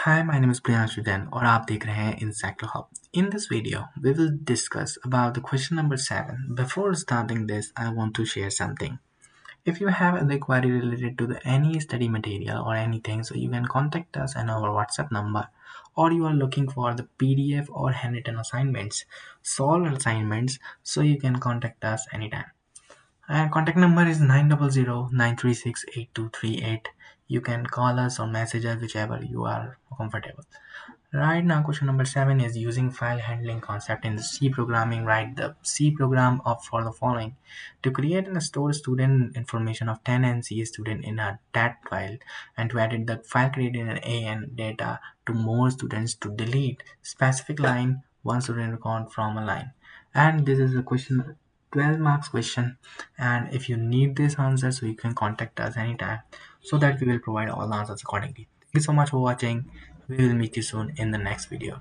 Hi, my name is Priyanshu Jain और आप देख रहे हैं Insect Hub. In this video, we will discuss about the question number 7. Before starting this, I want to share something. If you have any query related to any study material or anything, so you can contact us on our WhatsApp number, or you are looking for the PDF or handwritten assignments, solved assignments, so you can contact us anytime. And contact number is 900 936 8238. You can call us or message us whichever you are comfortable. Right now, question number 7 is using file handling concept in the C programming. Write the C program of for the following: to create and store student information of 10 NCS student in a DAT file, and to edit the file created in AN data to more students, to delete specific line one student record from a line. And this is a question 12 marks question, and if you need this answer, so you can contact us anytime so that we will provide all the answers accordingly. Thank you so much for watching. We will meet you soon in the next video.